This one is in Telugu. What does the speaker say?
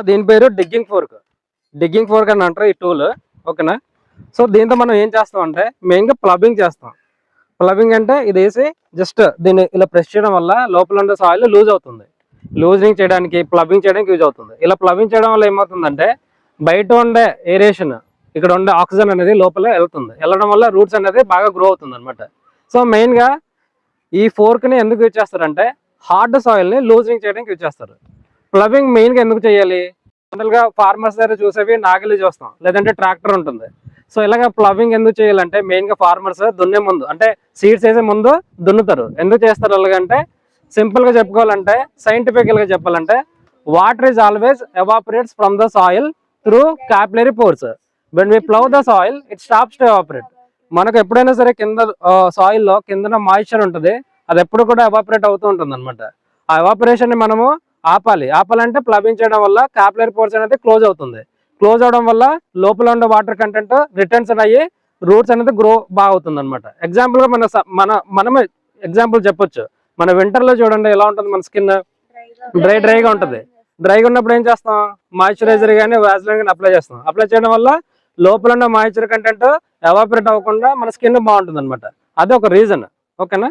దీని పేరు డిగ్గింగ్ ఫోర్క్ అని అంటారు ఈ టూల్. ఓకేనా. సో దీంతో మనం ఏం చేస్తాం అంటే మెయిన్గా ప్లబింగ్ చేస్తాం. ప్లబింగ్ అంటే ఇది వేసి జస్ట్ దీన్ని ఇలా ప్రెస్ చేయడం వల్ల లోపల ఉండే సాయిల్ లూజ్ అవుతుంది. లూజింగ్ చేయడానికి, ప్లబింగ్ చేయడానికి యూజ్ అవుతుంది. ఇలా ప్లబింగ్ చేయడం వల్ల ఏమవుతుందంటే బయట ఉండే ఏరేషన్, ఇక్కడ ఉండే ఆక్సిజన్ అనేది లోపల వెళ్ళడం వల్ల రూట్స్ అనేది బాగా గ్రో అవుతుంది అనమాట. సో మెయిన్గా ఈ ఫోర్క్ని ఎందుకు యూజ్ చేస్తారంటే హార్డ్ సాయిల్ని లూజింగ్ చేయడానికి యూజ్ చేస్తారు. ప్లబింగ్ మెయిన్గా ఎందుకు చేయాలి? జనరల్గా ఫార్మర్స్ దగ్గర చూసేవి నాగలి చూస్తాం, లేదంటే ట్రాక్టర్ ఉంటుంది. సో ఇలాగ ప్లబింగ్ ఎందుకు చేయాలంటే మెయిన్గా ఫార్మర్స్ దున్నే ముందు, అంటే సీడ్స్ వేసే ముందు దున్నుతారు. ఎందుకు చేస్తారు అలాగంటే సింపుల్గా చెప్పుకోవాలంటే, సైంటిఫికల్గా చెప్పాలంటే water is always evaporates from the soil through capillary pores. When we plough the soil it stops to evaporate. మనకు ఎప్పుడైనా సరే కింద సాయిల్లో కింద మాయిశ్చర్ ఉంటుంది, అది ఎప్పుడు కూడా ఎవాపరేట్ అవుతూ ఉంటుంది అనమాట. ఆ ఎవాపరేషన్ ని మనము ఆపాలంటే ప్లబింగ్ చేయడం వల్ల క్యాపిలరీ పోర్స్ అనేది క్లోజ్ అవుతుంది. క్లోజ్ అవడం వల్ల లోపల ఉండే వాటర్ కంటెంట్ రిటర్న్స్ అయ్యి రూట్స్ అనేది గ్రో బాగా అవుతుంది అనమాట. ఎగ్జాంపుల్ గా మనమే ఎగ్జాంపుల్ చెప్పొచ్చు. మన వింటర్ లో చూడండి ఎలా ఉంటుంది, మన స్కిన్ డ్రైగా ఉంటుంది. డ్రైగా ఉన్నప్పుడు ఏం చేస్తాం, మాయిశ్చరైజర్ కానీ వాజ్లైన్ కానీ అప్లై చేస్తాం. అప్లై చేయడం వల్ల లోపల ఉన్న మాయిశ్చర్ కంటెంట్ ఎవాపరేట్ అవ్వకుండా మన స్కిన్ బాగుంటుంది అనమాట. అదే ఒక రీజన్. ఓకేనా.